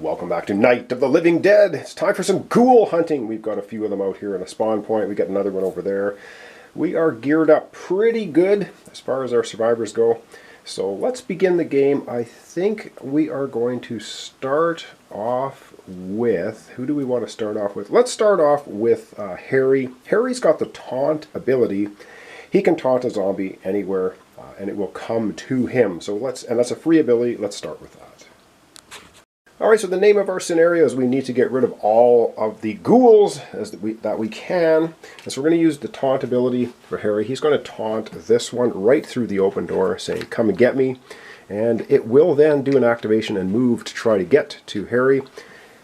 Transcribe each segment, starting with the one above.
Welcome back to Night of the Living Dead. It's time for some ghoul hunting. We've got a few of them out here in a spawn point. We got another one over there. We are geared up pretty good as far as our survivors go. So let's begin the game. I think we are going to start off with... Who do we want to start off with? Let's start off with Harry. Harry's got the taunt ability. He can taunt a zombie anywhere and it will come to him. So and that's a free ability. Let's start with that. Alright, so the name of our scenario is we need to get rid of all of the ghouls that we can. And so we're going to use the taunt ability for Harry. He's going to taunt this one right through the open door, saying, "Come and get me." And it will then do an activation and move to try to get to Harry.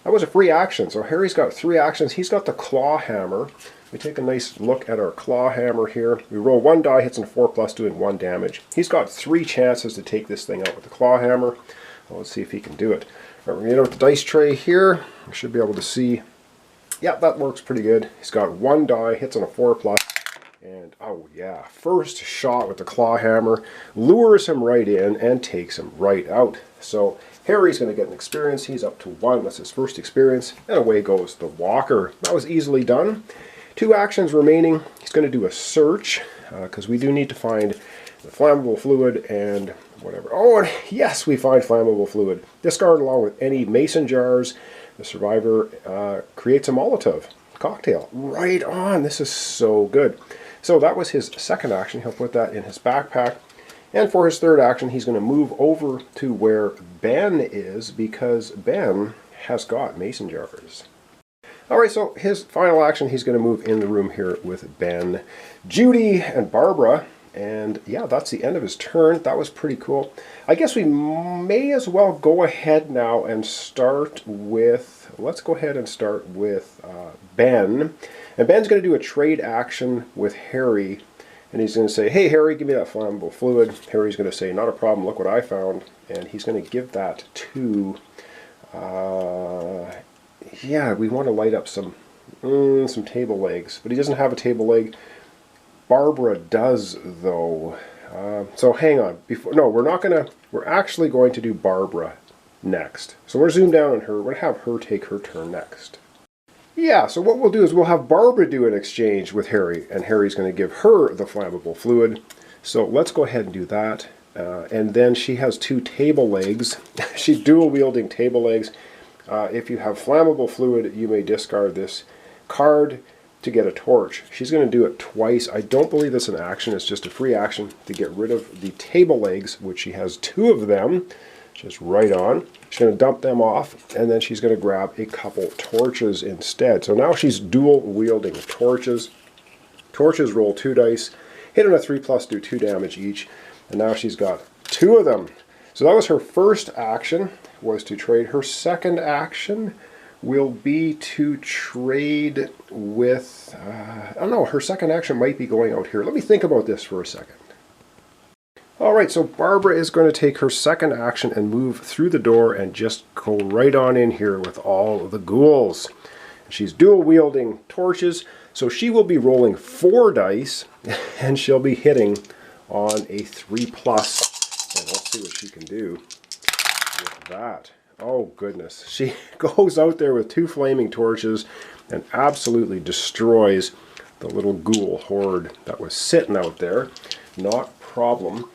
That was a free action. So Harry's got 3 actions. He's got the claw hammer. We take a nice look at our claw hammer here. We roll 1 die, hits and 4+, doing 1 damage. He's got 3 chances to take this thing out with the claw hammer. Well, let's see if he can do it. We're going to get out the dice tray here. We should be able to see. Yeah, that works pretty good. He's got 1 die, hits on a 4+, and oh yeah, first shot with the claw hammer lures him right in and takes him right out. So Harry's going to get an experience. He's up to 1. That's his first experience, and away goes the walker. That was easily done. 2 actions remaining. He's going to do a search because we do need to find the flammable fluid and whatever. Oh, and yes, we find flammable fluid. Discard along with any mason jars. The survivor creates a Molotov cocktail. Right on. This is so good. So that was his second action. He'll put that in his backpack. And for his third action, he's going to move over to where Ben is because Ben has got mason jars. Alright, so his final action, he's going to move in the room here with Ben, Judy, and Barbara. And yeah, that's the end of his turn. That was pretty cool. I guess we may as well go ahead now and start with... Let's go ahead and start with Ben. And Ben's going to do a trade action with Harry. And he's going to say, "Hey Harry, give me that flammable fluid." Harry's going to say, "Not a problem, look what I found." And he's going to give that to... yeah, we want to light up some table legs. But he doesn't have a table leg. Barbara does, though. So hang on. We're actually going to do Barbara next. So we're zoom down on her. We're going to have her take her turn next. Yeah, so what we'll do is we'll have Barbara do an exchange with Harry, and Harry's going to give her the flammable fluid. So let's go ahead and do that. And then she has 2 table legs. She's dual-wielding table legs. If you have flammable fluid, you may discard this card to get a torch. She's going to do it twice. I don't believe it's an action. It's just a free action to get rid of the table legs, which she has 2 of them. Just right on. She's going to dump them off, and then she's going to grab a couple torches instead. So now she's dual wielding torches. Torches roll 2 dice, hit on a 3+, do 2 damage each, and now she's got 2 of them. So that was her first action, was to trade. Her second action will be to trade with, I don't know, her second action might be going out here. Let me think about this for a second. Alright, so Barbara is going to take her second action and move through the door and just go right on in here with all of the ghouls. She's dual wielding torches, so she will be rolling 4 dice and she'll be hitting on a 3+. And let's see what she can do with that. Oh goodness, she goes out there with 2 flaming torches and absolutely destroys the little ghoul horde that was sitting out there. Not a problem.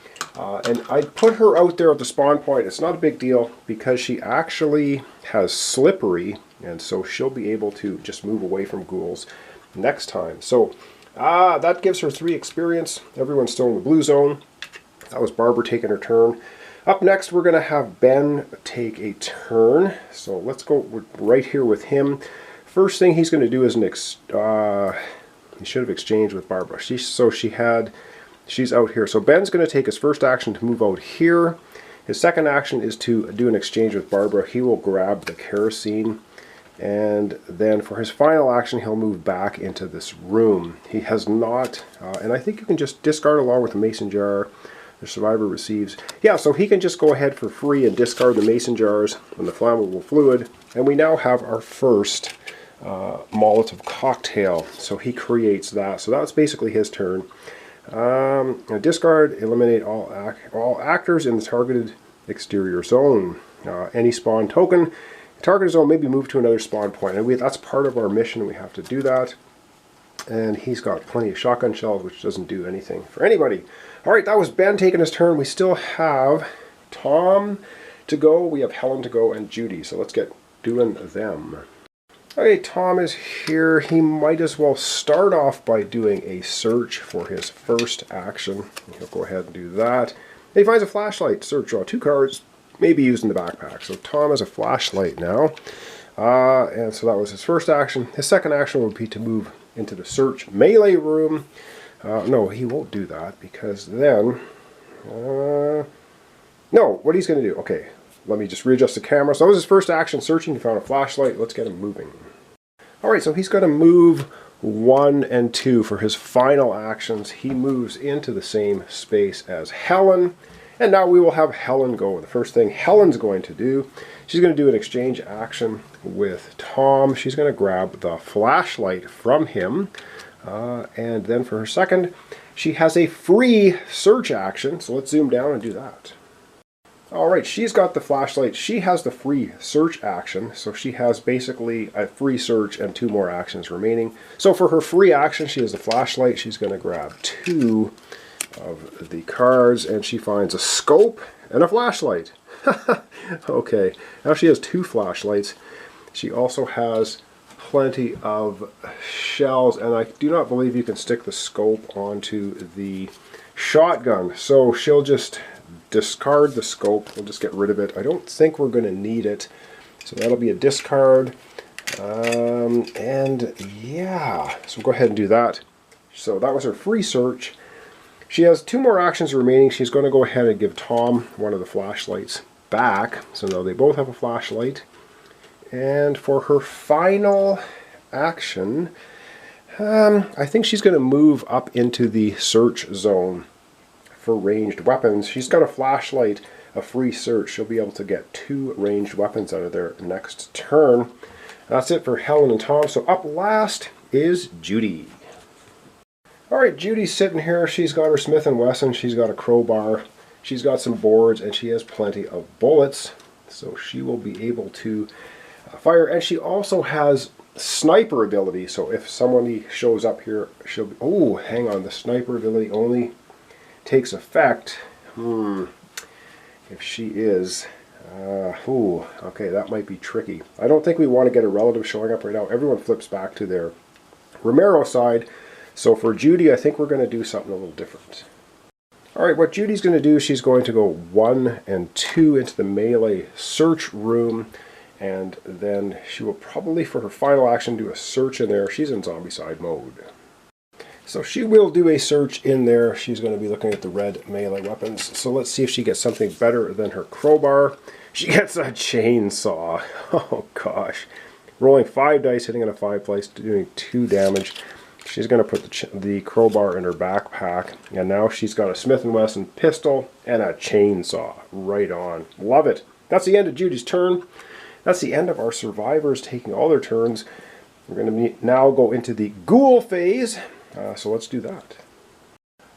And I put her out there at the spawn point. It's not a big deal because she actually has slippery, and so she'll be able to just move away from ghouls next time. So that gives her 3 experience. Everyone's still in the blue zone. That was Barbara taking her turn. Up next, we're going to have Ben take a turn. So let's go right here with him. First thing he's going to do is he should have exchanged with Barbara. She's out here. So Ben's going to take his first action to move out here. His second action is to do an exchange with Barbara. He will grab the kerosene. And then for his final action, he'll move back into this room. He has not, and I think you can just discard along with the mason jar. The survivor receives. Yeah, so he can just go ahead for free and discard the mason jars and the flammable fluid. And we now have our first Molotov cocktail. So he creates that. So that's basically his turn. Discard, eliminate all actors in the targeted exterior zone. Any spawn token Target zone, maybe move to another spawn point. And that's part of our mission. We have to do that. And he's got plenty of shotgun shells, which doesn't do anything for anybody. All right, that was Ben taking his turn. We still have Tom to go. We have Helen to go and Judy. So let's get doing them. Okay, Tom is here. He might as well start off by doing a search for his first action. He'll go ahead and do that. And he finds a flashlight. Search, draw 2 cards. May be used in the backpack. So Tom has a flashlight now. And so that was his first action. His second action would be to move into the search melee room. No, he won't do that because then... no, what he's going to do... Okay, let me just readjust the camera. So that was his first action, searching. He found a flashlight. Let's get him moving. Alright, so he's going to move 1 and 2 for his final actions. He moves into the same space as Helen. And now we will have Helen go. The first thing Helen's going to do, she's going to do an exchange action with Tom. She's going to grab the flashlight from him. And then for her second, she has a free search action. So let's zoom down and do that. Alright, she's got the flashlight. She has the free search action. So she has basically a free search and 2 more actions remaining. So for her free action, she has the flashlight. She's going to grab 2 of the cards, and she finds a scope and a flashlight. Okay, now she has 2 flashlights. She also has plenty of shells, and I do not believe you can stick the scope onto the shotgun. So she'll just discard the scope. We'll just get rid of it. I don't think we're going to need it. So that'll be a discard. And yeah, so we'll go ahead and do that. So that was her free search. She has 2 more actions remaining. She's going to go ahead and give Tom one of the flashlights back. So now they both have a flashlight. And for her final action, I think she's going to move up into the search zone for ranged weapons. She's got a flashlight, a free search. She'll be able to get 2 ranged weapons out of their next turn. That's it for Helen and Tom. So up last is Judy. Alright, Judy's sitting here. She's got her Smith & Wesson. She's got a crowbar. She's got some boards, and she has plenty of bullets. So she will be able to fire. And she also has sniper ability. So if somebody shows up here, she'll be... Oh, hang on. The sniper ability only takes effect. If she is... okay, that might be tricky. I don't think we want to get a relative showing up right now. Everyone flips back to their Romero side. So for Judy, I think we're going to do something a little different. Alright, what Judy's going to do, she's going to go 1 and 2 into the melee search room. And then she will probably, for her final action, do a search in there. She's in zombicide mode. So she will do a search in there. She's going to be looking at the red melee weapons. So let's see if she gets something better than her crowbar. She gets a chainsaw. Oh gosh. Rolling 5 dice, hitting in a 5 place, doing 2 damage. She's going to put the crowbar in her backpack, and now she's got a Smith & Wesson pistol and a chainsaw. Right on. Love it. That's the end of Judy's turn. That's the end of our survivors taking all their turns. We're going to now go into the ghoul phase, so let's do that.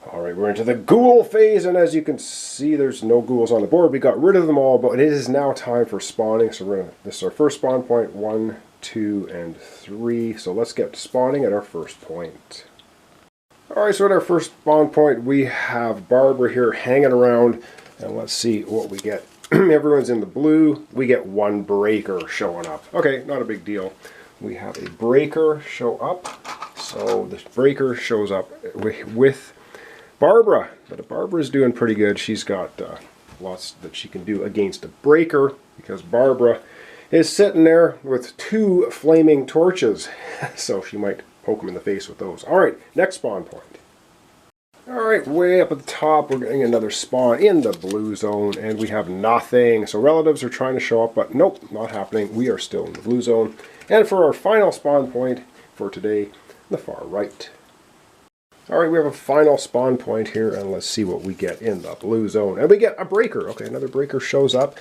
Alright, we're into the ghoul phase, and as you can see, there's no ghouls on the board. We got rid of them all, but it is now time for spawning. So this is our first spawn point, 1, 2, and 3. So let's get spawning at our first point. Alright, so at our first spawn point, we have Barbara here hanging around, and let's see what we get. Everyone's in the blue. We get 1 breaker showing up. Okay, not a big deal. We have a breaker show up. So this breaker shows up with Barbara, but Barbara's doing pretty good. She's got lots that she can do against a breaker because Barbara is sitting there with 2 flaming torches, so she might poke him in the face with those. Alright, next spawn point. Alright, way up at the top, we're getting another spawn in the blue zone, and we have nothing. So relatives are trying to show up, but nope, not happening. We are still in the blue zone. And for our final spawn point for today, the far right. Alright, we have a final spawn point here, and let's see what we get in the blue zone. And we get a breaker. Okay, another breaker shows up.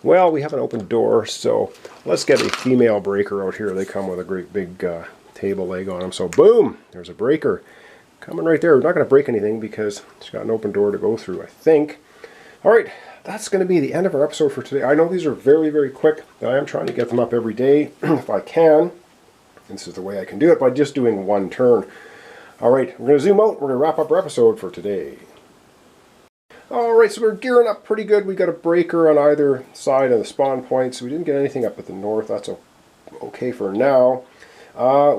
Well, we have an open door, so let's get a female breaker out here. They come with a great big table leg on them. So boom, there's a breaker coming right there. We're not going to break anything because she's got an open door to go through, I think. Alright, that's going to be the end of our episode for today. I know these are very, very quick. I am trying to get them up every day if I can. This is the way I can do it by just doing one turn. Alright, we're going to zoom out. We're going to wrap up our episode for today. Alright, so we're gearing up pretty good. We got a breaker on either side of the spawn points. We didn't get anything up at the north. That's okay for now.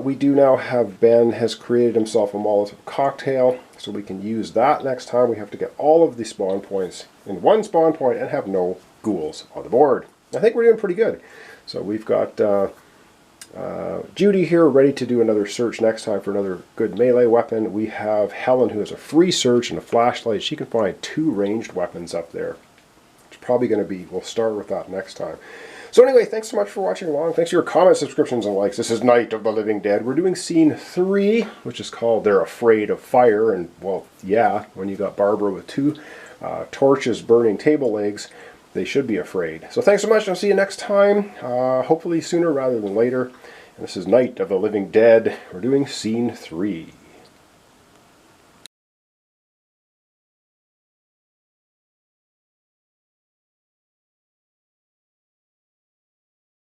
We do now have Ben has created himself a Molotov cocktail, so we can use that next time. We have to get all of the spawn points in one spawn point and have no ghouls on the board. I think we're doing pretty good. So we've got Judy here ready to do another search next time for another good melee weapon. We have Helen who has a free search and a flashlight. She can find 2 ranged weapons up there. It's probably going to be, we'll start with that next time. So anyway, thanks so much for watching along. Thanks for your comments, subscriptions, and likes. This is Night of the Living Dead. We're doing scene 3, which is called They're Afraid of Fire. And, well, yeah, when you got Barbara with 2 torches burning table legs, they should be afraid. So thanks so much, and I'll see you next time. Hopefully sooner rather than later. And this is Night of the Living Dead. We're doing scene 3.